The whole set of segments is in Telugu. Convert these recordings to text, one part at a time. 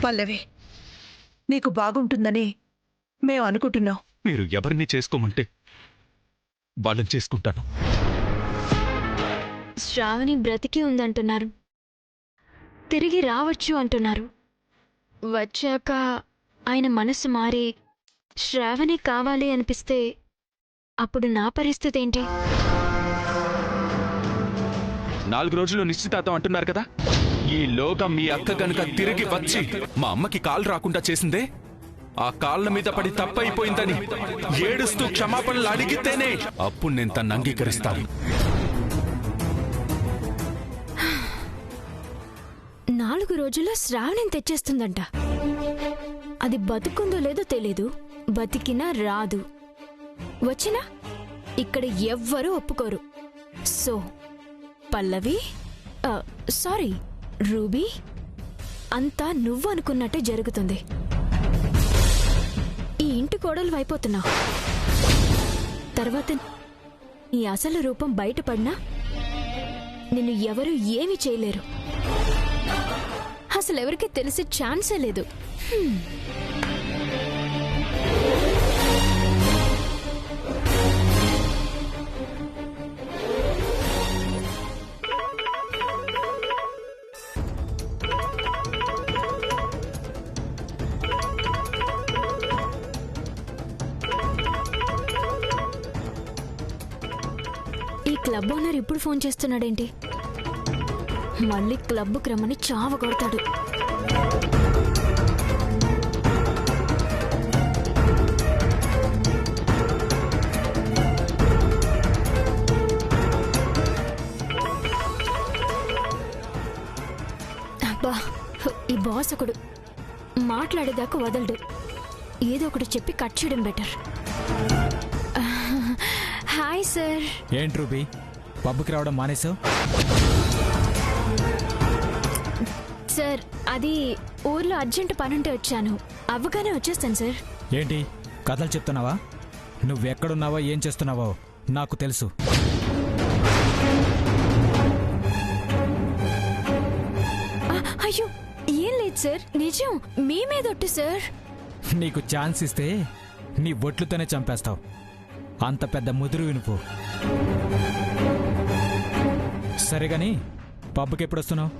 పల్లవి, నీకు బాగుంటుందని మేము అనుకుంటున్నాం. మీరు ఎవరిని చేసుకోమంటే వాళ్ళని చేసుకుంటాను. శ్రావణి బ్రతికి ఉందంటున్నారు, తిరిగి రావచ్చు అంటున్నారు. వచ్చాక ఆయన మనసు మారి శ్రావణి కావాలి అనిపిస్తే అప్పుడు నా పరిస్థితి ఏంటి? 4 రోజులు నిశ్చితార్థం అంటున్నారు కదా. ఈలోగా మీ అక్క కనుక తిరిగి వచ్చి మా అమ్మకి కాలు రాకుండా చేసిందే, ఆ కాళ్ళ మీద పడి తప్పైపోయిందని ఏడుస్తూ క్షమాపణలు అడిగితేనే అప్పుడు నేను తను అంగీకరిస్తాను. 4 రోజుల్లో శ్రావణిని తెచ్చేస్తుందంట. అది బతుకుందో లేదో తెలీదు, బతికినా రాదు, వచ్చినా ఇక్కడ ఎవ్వరూ ఒప్పుకోరు. సో పల్లవి, సారీ రూబీ, అంతా నువ్వు అనుకున్నట్టే జరుగుతుంది. ఈ ఇంటి కోడలు అయిపోతున్నావు. తర్వాత నీ అసలు రూపం బయటపడినా నిన్ను ఎవరూ ఏమీ చేయలేరు. అసలు ఎవరికి తెలిసే ఛాన్సే లేదు. ఈ క్లబ్ ఓనర్ ఇప్పుడు ఫోన్ చేస్తున్నాడేంటి? మళ్ళీ క్లబ్కి రమ్మని చావ కొడతాడు. అబ్బా, ఈ బాస్ ఒకడు మాట్లాడేదాకా వదలడు. ఏదో ఒకటి చెప్పి కట్ చేయడం బెటర్. Hi sir. ఏంటి రూబీ, పబ్కి రావడం మానేసావు? సార్, అది ఊర్లో అర్జెంట్ పనుంటే వచ్చాను, అవ్వగానే వచ్చేస్తాను సార్. ఏంటి కథలు చెప్తున్నావా? నువ్వెక్కడున్నావో ఏం చేస్తున్నావో నాకు తెలుసు. అయ్యో ఏం లేదు సార్, నిజం మీ మీద ఒట్టు సార్. నీకు ఛాన్స్ ఇస్తే నీ బొట్లుతోనే చంపేస్తావు. అంత పెద్ద ముదురు వినుపు. సరేగాని పబ్కి ఎప్పుడు వస్తున్నావు?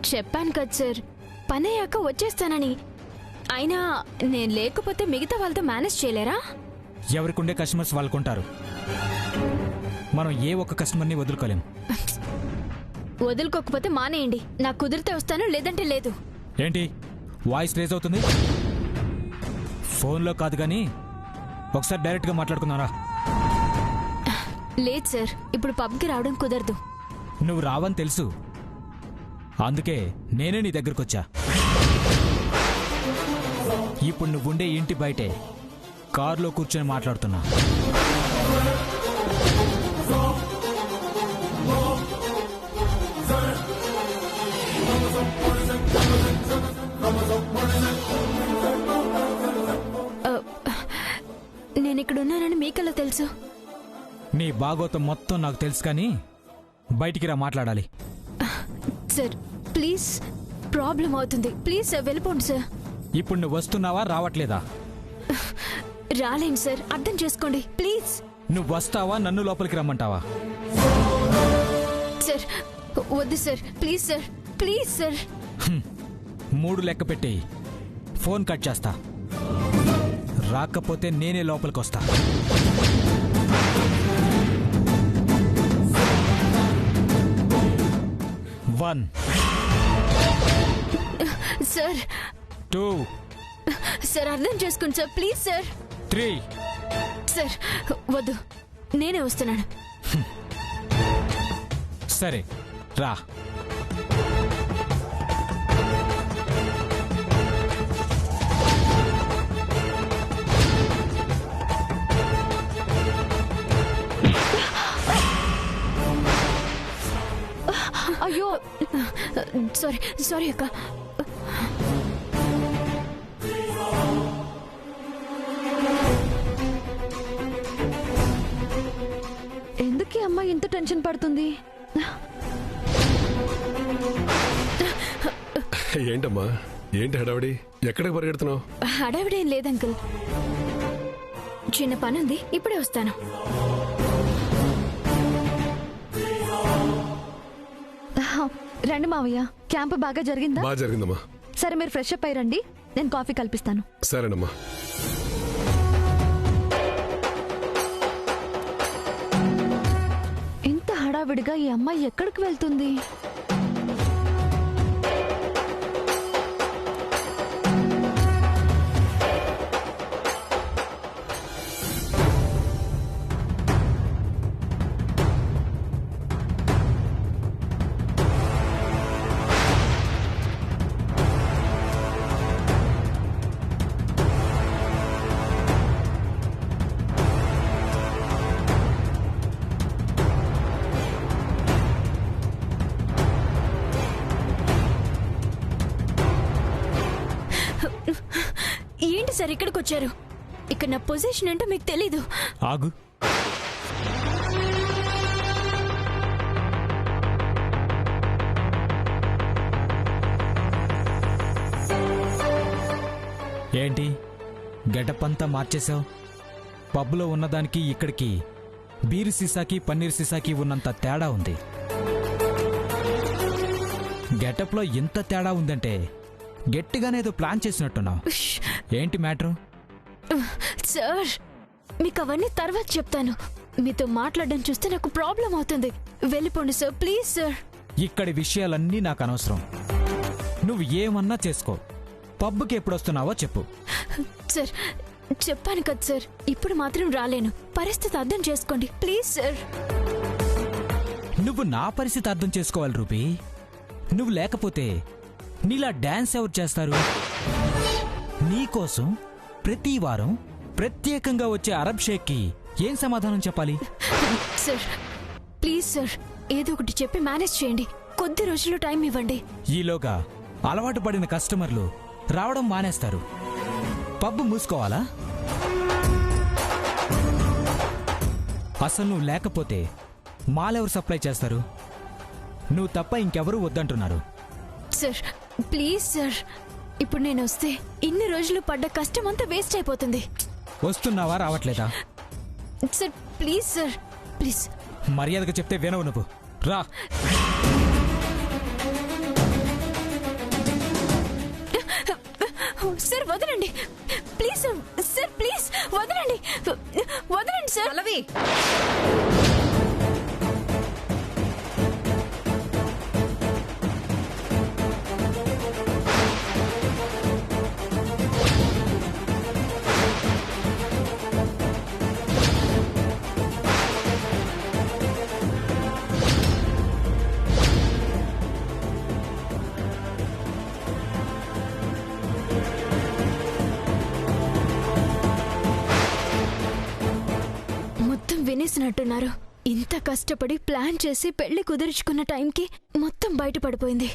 చెప్పాను కదా సార్, పనయ్యాక వచ్చేస్తానని. అయినా నేను లేకపోతే మిగతా వాళ్ళతో మేనేజ్ చేయలేరా? ఎవరికుండే కస్టమర్స్ వాళ్ళకుంటారు. మనం ఏ ఒక్క కస్టమర్ని వదులుకోలేం. వదులుకోకపోతే మానేయండి. నాకు కుదిరితే వస్తాను, లేదంటే లేదు. ఏంటి వాయిస్ రేజ్ అవుతుంది? ఫోన్లో కాదు కానీ ఒకసారి డైరెక్ట్గా మాట్లాడుకున్నారా? లేదు సార్, ఇప్పుడు పబ్కి రావడం కుదరదు. నువ్వు రావని తెలుసు, అందుకే నేనే నీ దగ్గరకు వచ్చా. ఇప్పుడు నువ్వుండే ఇంటి బయటే కారులో కూర్చొని మాట్లాడుతున్నా. నేను ఇక్కడ ఉన్నానని మీకల్లా తెలుసు? నీ బాగోతం మొత్తం నాకు తెలుసు, కానీ బయటికి రా, మాట్లాడాలి. సార్ ప్లీజ్, ప్రాబ్లం అవుతుంది. ప్లీజ్ సార్ వెళ్ళిపోండి సార్. ఇప్పుడు నువ్వు వస్తున్నావా రావట్లేదా? రాలేను సార్, అర్థం చేసుకోండి ప్లీజ్. నువ్వు వస్తావా నన్ను లోపలికి రమ్మంటావా? సార్ వద్దు sir, please sir, please sir. 3 లెక్క పెట్టి ఫోన్ కట్ చేస్తా. రాకపోతే నేనే లోపలికి వస్తా. వన్, సార్ 2, సార్ అర్థం చేసుకోండి సార్, ప్లీజ్ సార్. 3. సార్ వద్దు, నేనే వస్తున్నాను. సరే రా. అయ్యో సారీ సారీ అక్క. ఎందుకు ఈ అమ్మాయి ఇంత టెన్షన్ పడుతుంది? ఏంటమ్మా, ఏంటి హడావిడి? ఎక్కడికి పరిగెడుతున్నావు? హడావిడేం లేదు అంకుల్, చిన్న పనుంది, ఇప్పుడే వస్తాను. రండి మావయ్య, క్యాంప్ బాగా జరిగిందా? బాగా జరిగిందమ్మా. సరే మీరు ఫ్రెష్ అప్ అయి రండి, నేను కాఫీ కల్పిస్తాను. సరేనమ్మా. ఇంత హడావిడిగా ఈ అమ్మాయి ఎక్కడికి వెళ్తుంది? ఏంటి సార్ ఇక్కడికి వచ్చారు? ఇక్కడ నా పొజిషన్ ఏంటో మీకు తెలీదు. ఆగు. ఏంటి గెటప్ అంతా మార్చేశావు? పబ్లో ఉన్నదానికి ఇక్కడికి బీరు సీసాకి పన్నీర్ సీసాకి ఉన్నంత తేడా ఉంది. గెటప్లో ఇంత తేడా ఉందంటే గట్టిగానేదో ప్లాన్ చేసినట్టున్నావు. ఏంటి మ్యాటర్? సార్ మీకు అవన్నీ తర్వాత చెప్తాను. మీతో మాట్లాడడం చూస్తే నాకు ప్రాబ్లం అవుతుంది. వెళ్ళిపోండి సార్, ప్లీజ్ సార్. ఇక్కడి విషయాలన్నీ నాకు అనవసరం. నువ్వు ఏమన్నా చేసుకో. పబ్కి ఎప్పుడొస్తున్నావో చెప్పు. సార్ చెప్పాను కదా సార్, ఇప్పుడు మాత్రం రాలేను. పరిస్థితి అర్థం చేసుకోండి ప్లీజ్ సార్. నువ్వు నా పరిస్థితి అర్థం చేసుకోవాలి రూపీ. నువ్వు లేకపోతే నీలా డాన్స్ ఎవరు చేస్తారు? నీకోసం ప్రతి వారం ప్రత్యేకంగా వచ్చే అరబ్ షేక్కి ఏం సమాధానం చెప్పాలి? సార్ ప్లీజ్ సార్, ఏదో ఒకటి చెప్పి మేనేజ్ చేయండి. కొద్ది రోజులు టైం ఇవ్వండి. ఈలోగా అలవాటు పడిన కస్టమర్లు రావడం మానేస్తారు. పబ్బు మూసుకోవాలా? అసలు నువ్వు లేకపోతే మాలెవరు సప్లై చేస్తారు? నువ్వు తప్ప ఇంకెవరూ వద్దంటున్నారు. సార్ ప్లీజ్ సార్, ఇప్పుడు నేను వస్తే ఇన్ని రోజులు పడ్డ కష్టం అంతా వేస్ట్ అయిపోతుంది. వస్తున్నావా రావట్లేదా? Sir please sir, please. మర్యాదగా చెప్తే వినవు నువ్వు. రా. సార్ వదలండి ప్లీజ్ సార్. సార్ ప్లీజ్ వదలండి, వదలండి సార్. పల్లవి, మొత్తం వినేసినట్టున్నారు. ఇంత కష్టపడి ప్లాన్ చేసి పెళ్లి కుదుర్చుకున్న టైంకి మొత్తం బయటపడిపోయింది.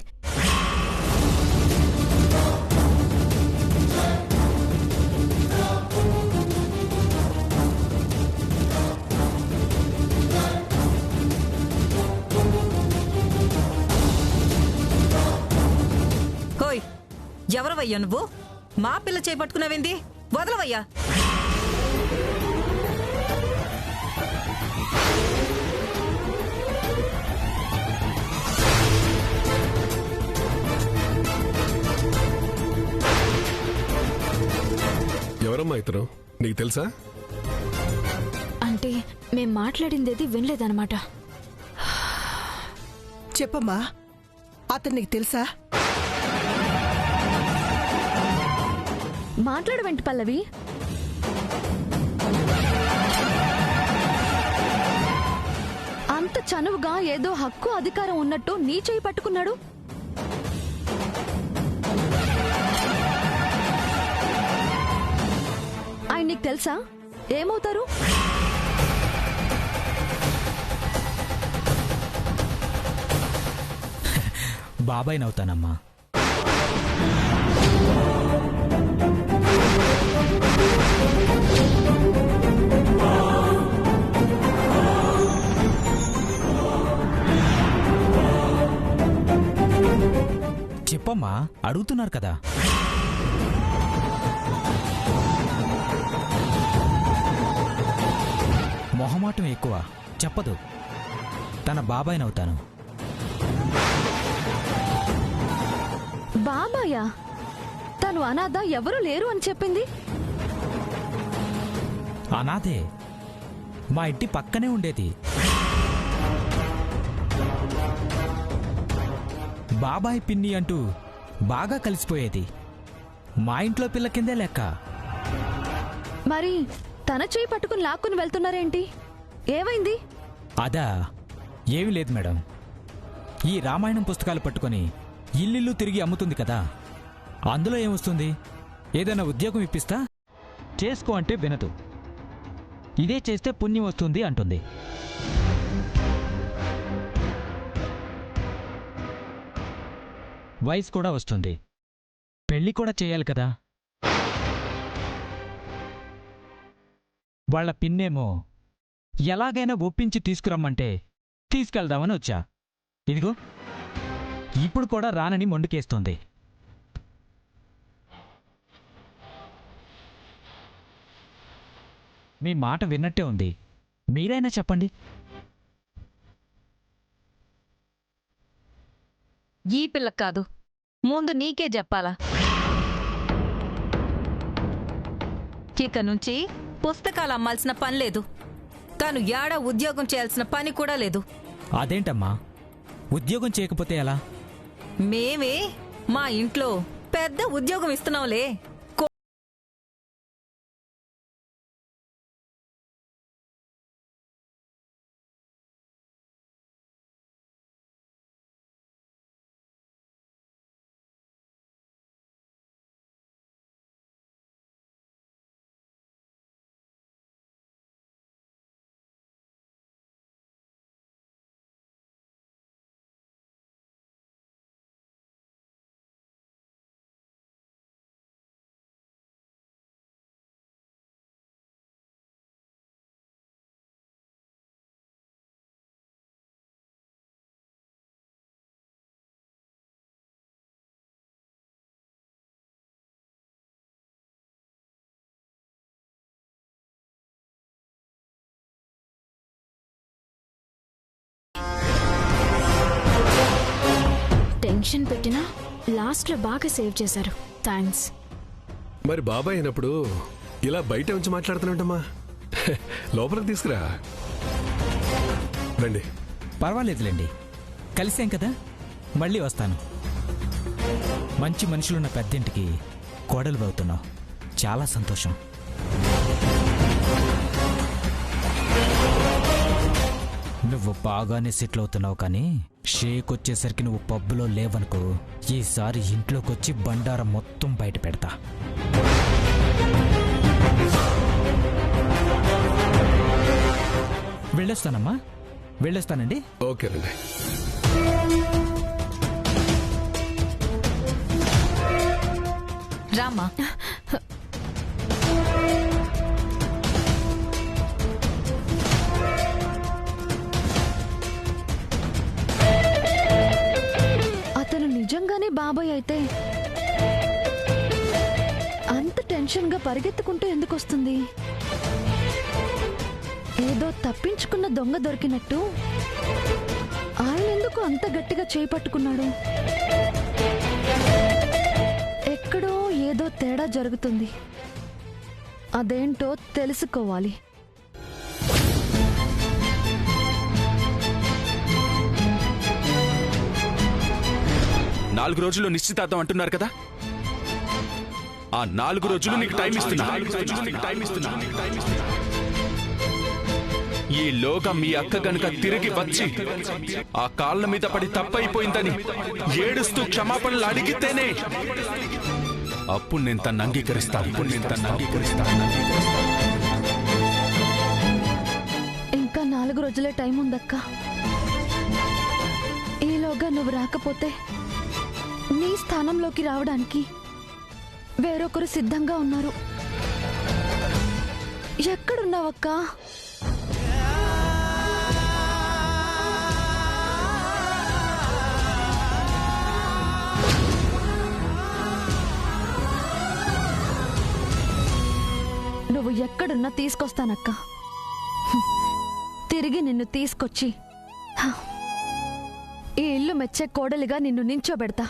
కోయ్, ఎవరవయ్యా నువ్వు? మా పిల్ల చేపట్టుకున్నావేంది? వదలవయ్యా. ఎవరమ్మా ఇతను? నీకు తెలుసా? అంటే మేం మాట్లాడిందేది వినలేదన్నమాట. చెప్పమ్మా, అతను నీకు తెలుసా? మాట్లాడవేంటి పల్లవి? అంత చనువుగా ఏదో హక్కు అధికారం ఉన్నట్టు నీ చేయి పట్టుకున్నాడు. ఆయన నీకు తెలుసా? ఏమవుతారు? బాబాయ్ నవ్వుతానమ్మా. చెప్పమ్మా, అడుగుతున్నారు కదా. మొహమాటం ఎక్కువ, చెప్పదు. తన బాబాయినవుతాను. బాబాయా? తను అనాథ, ఎవరూ లేరు అని చెప్పింది. అనాథే, మా ఇంటి పక్కనే ఉండేది. బాబాయ్ పిన్ని అంటూ బాగా కలిసిపోయేది. మా ఇంట్లో పిల్ల కిందే లెక్క. మరి తన చేయి పట్టుకుని లాక్కుని వెళ్తున్నారేంటి? ఏమైంది? అదా, ఏమీ లేదు మేడం. ఈ రామాయణం పుస్తకాలు పట్టుకొని ఇల్లిల్లు తిరిగి అమ్ముతుంది కదా, అందులో ఏమొస్తుంది? ఏదైనా ఉద్యోగం ఇప్పిస్తా, చేసుకో అంటే వినదు. ఇదే చేస్తే పుణ్యం వస్తుంది అంటుంది. వయసు కూడా వస్తుంది, పెళ్లి కూడా చేయాలి కదా. వాళ్ళ పిన్నేమో ఎలాగైనా ఒప్పించి తీసుకురమ్మంటే తీసుకెళ్దామని వచ్చా. ఇదిగో ఇప్పుడు కూడా రానని మొండికేస్తుంది. మీ మాట విన్నట్టే ఉంది, మీరైనా చెప్పండి. ఈ పిల్ల కాదు, ముందు నీకే చెప్పాలా. ఇక నుంచి పుస్తకాలు అమ్మాల్సిన పని లేదు. తాను యాడా ఉద్యోగం చేయాల్సిన పని కూడా లేదు. అదేంటమ్మా, ఉద్యోగం చేయకపోతే ఎలా? మేమే మా ఇంట్లో పెద్ద ఉద్యోగం ఇస్తున్నాంలే. టెన్షన్ పెట్టినా లాస్ట్లో బాగా సేవ్ చేశారు. థ్యాంక్స్. మరి బాబాయ్ అయినప్పుడు ఇలా బయట ఉంచి మాట్లాడుతున్నట్టమ్మా. లోపలికి తీసుకురా. రండి. పర్వాలేదులేండి, కలిసాం కదా, మళ్ళీ వస్తాను. మంచి మనుషులున్న పెద్దింటికి కోడలు అవుతున్నావు, చాలా సంతోషం. నువ్వు బాగానే సెటిల్ అవుతున్నావు, కానీ షేక్ వచ్చేసరికి నువ్వు పబ్బులో లేవనుకో, ఈసారి ఇంట్లోకొచ్చి బండారం మొత్తం బయట పెడతా. వెళ్ళొస్తానమ్మా, వెళ్ళొస్తానండి. ఓకేనండి. రామ్మా. అతను నిజంగానే బాబాయ్ అయితే అంత టెన్షన్గా పరిగెత్తుకుంటూ ఎందుకు వస్తుంది? ఏదో తప్పించుకున్న దొంగ దొరికినట్టు ఆయన ఎందుకు అంత గట్టిగా చేయి పట్టుకున్నాడు? ఎక్కడో ఏదో తేడా జరుగుతుంది, అదేంటో తెలుసుకోవాలి. నాలుగు రోజుల్లో నిశ్చితార్థం అంటున్నారు కదా, ఆ 4 రోజులు నీకు టైం ఇస్తున్నా. ఈ లోగా మీ అక్క గనుక తిరిగి వచ్చి ఆ కాళ్ళ మీద పడి తప్పైపోయిందని ఏడుస్తూ క్షమాపణలు అడిగితేనే అప్పుడు నేను తను అంగీకరిస్తాను. ఇంకా 4 రోజులే టైం ఉందక్క. ఈలోగా నువ్వు రాకపోతే నీ స్థానంలోకి రావడానికి వేరొకరు సిద్ధంగా ఉన్నారు. ఎక్కడున్నావక్క? నువ్వు ఎక్కడున్నా తీసుకొస్తానక్క. తిరిగి నిన్ను తీసుకొచ్చి ఈ ఇల్లు మెచ్చే కోడలిగా నిన్ను నించోబెడతా.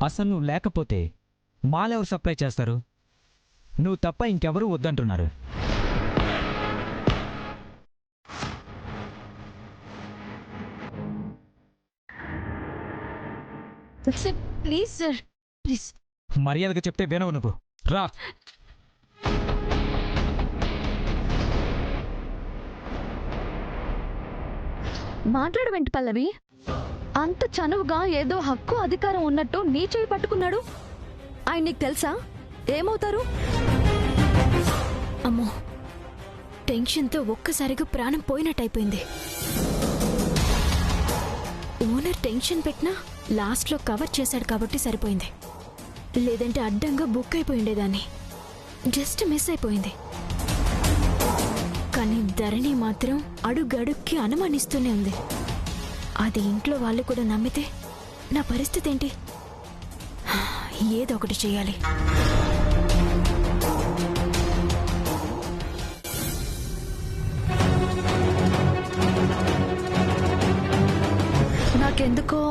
అసలు నువ్వు లేకపోతే మాలెవరు సప్లై చేస్తారు? నువ్వు తప్ప ఇంకెవరూ వద్దంటున్నారు. Please sir, please. మర్యాదగా చెప్తే వినవు నువ్వు. రా. మాట్లాడవేంటి పల్లవి? అంత చనువుగా ఏదో హక్కు అధికారం ఉన్నట్టు నీ చేయి పట్టుకున్నాడు. ఆయన నీకు తెలుసా? ఏమవుతారు? అమ్మో, టెన్షన్తో ఒక్కసారిగా ప్రాణం పోయినట్టయిపోయింది. ఓనర్ టెన్షన్ పెట్టినా లాస్ట్లో కవర్ చేశాడు కాబట్టి సరిపోయింది. లేదంటే అడ్డంగా బుక్ అయిపోయి ఉండేదాన్ని. జస్ట్ మిస్ అయిపోయింది. కానీ ధరణి మాత్రం అడుగడుక్కి అనుమానిస్తూనే ఉంది. అది ఇంట్లో వాళ్ళు కూడా నమ్మితే నా పరిస్థితి ఏంటి? ఏదో ఒకటి చేయాలి. నాకెందుకో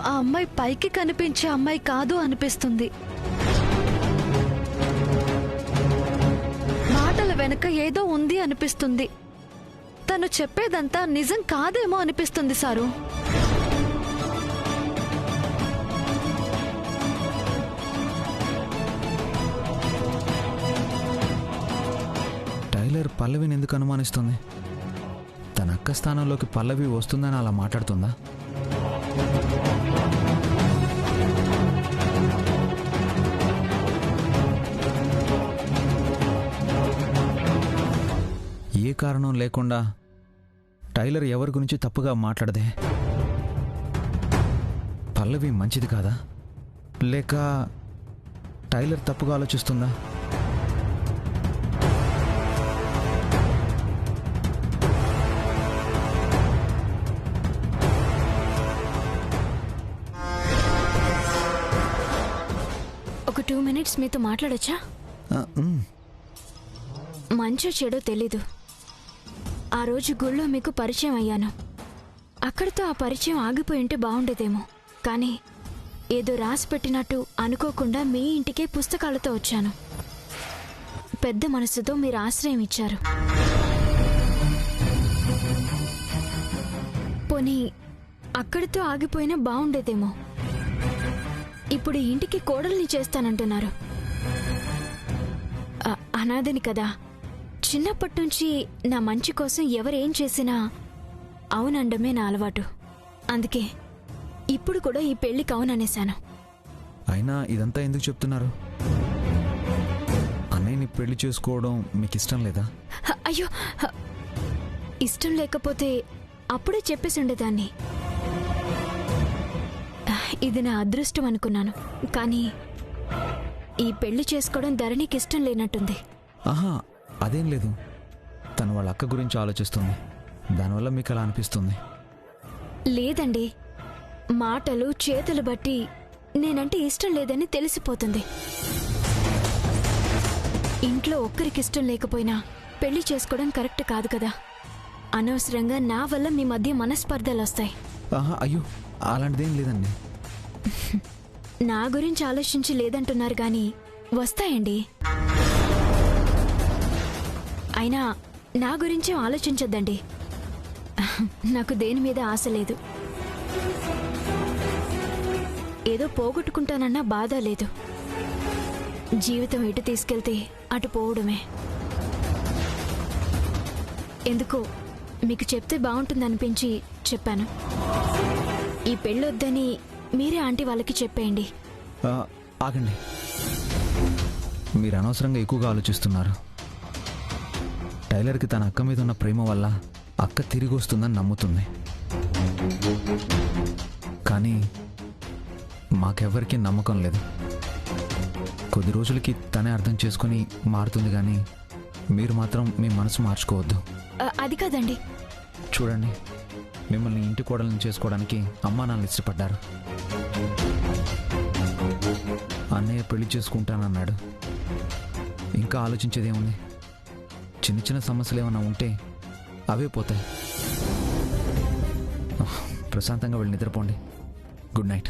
ఆ అమ్మాయి పైకి కనిపించే అమ్మాయి కాదు అనిపిస్తుంది. మాటల వెనుక ఏదో ఉంది అనిపిస్తుంది. తను చెప్పేదంతా నిజం కాదేమో అనిపిస్తుంది సారు. టైలర్ పల్లవిని ఎందుకు అనుమానిస్తుంది? తన అక్క స్థానంలోకి పల్లవి వస్తుందని అలా మాట్లాడుతుందా? ఏ కారణం లేకుండా టైలర్ ఎవరి గురించి తప్పుగా మాట్లాడదే. పల్లవి మంచిది కాదా, లేక టైలర్ తప్పుగా ఆలోచిస్తుందా? ఒక 2 minutes మీతో మాట్లాడొచ్చా? మంచో చెడో తెలీదు. ఆ రోజు గుళ్ళో మీకు పరిచయం అయ్యాను. అక్కడితో ఆ పరిచయం ఆగిపోయి ఉంటే బాగుండేదేమో. కానీ ఏదో రాసి పెట్టినట్టు అనుకోకుండా మీ ఇంటికే పుస్తకాలతో వచ్చాను. పెద్ద మనసుతో మీరు ఆశ్రయం ఇచ్చారు. పోనీ అక్కడితో ఆగిపోయినా బాగుండేదేమో. ఇప్పుడు ఈ ఇంటికి కోడల్ని చేస్తానంటున్నారు. అనాథని కదా. చిన్నప్పటి నుంచి నా మంచి కోసం ఎవరేం చేసినా అవునండమే నా అలవాటు. అందుకే ఇప్పుడు కూడా ఈ పెళ్లికి అవుననేశాను. అయినా ఇదంతా ఎందుకు చెప్తున్నారు? అన్నయ్యని పెళ్లి చేసుకోవడం మీకు ఇష్టం లేదా? అయ్యో, ఇష్టం లేకపోతే అప్పుడే చెప్పేసి ఉండేదాన్ని. ఇది నా అదృష్టం అనుకున్నాను. కానీ ఈ పెళ్లి చేసుకోవడం ధరణికి ఇష్టం లేనట్టుంది. ఆహా, అదేం లేదు. తను వాళ్ళ అక్క గురించి ఆలోచిస్తుంది. దానివల్ల మీకు అలా అనిపిస్తుంది. లేదండి, మాటలు చేతులు బట్టి నేనంటే ఇష్టం లేదని తెలిసిపోతుంది. ఇంట్లో ఒక్కరికి ఇష్టం లేకపోయినా పెళ్లి చేసుకోవడం కరెక్ట్ కాదు కదా. అనవసరంగా నా వల్ల మీ మధ్య మనస్పర్ధలు వస్తాయి. ఆహా, అయ్యో, అలాంటిదేం లేదండి. నా గురించి ఆలోచించి లేదంటున్నారు గాని వస్తాయండి. అయినా నా గురించే ఆలోచించొద్దండి. నాకు దేని మీద ఆశ లేదు. ఏదో పోగొట్టుకుంటానన్న బాధ లేదు. జీవితం ఎటు తీసుకెళ్తే అటు పోవడమే. ఎందుకో మీకు చెప్తే బాగుంటుందనిపించి చెప్పాను. ఈ పెళ్ళొద్దని మీరే ఆంటీ వాళ్ళకి చెప్పేయండి. ఆగండి, మీరు అనవసరంగా ఎక్కువగా ఆలోచిస్తున్నారు. టైలర్కి తన అక్క మీద ఉన్న ప్రేమ వల్ల అక్క తిరిగి వస్తుందని నమ్ముతుంది. కానీ మాకెవ్వరికీ నమ్మకం లేదు. కొద్ది రోజులకి తనే అర్థం చేసుకొని మారుతుంది, కానీ మీరు మాత్రం మీ మనసు మార్చుకోవద్దు. అది కాదండి. చూడండి, మిమ్మల్ని ఇంటి కోడలను చేసుకోవడానికి అమ్మా నాన్న ఇష్టపడ్డారు. అన్నయ్య పెళ్లి చేసుకుంటానన్నాడు. ఇంకా ఆలోచించేదేముంది? చిన్న చిన్న సమస్యలు ఏమైనా ఉంటే అవే పోతాయి. ప్రశాంతంగా వెళ్ళి నిద్రపోండి. Good night.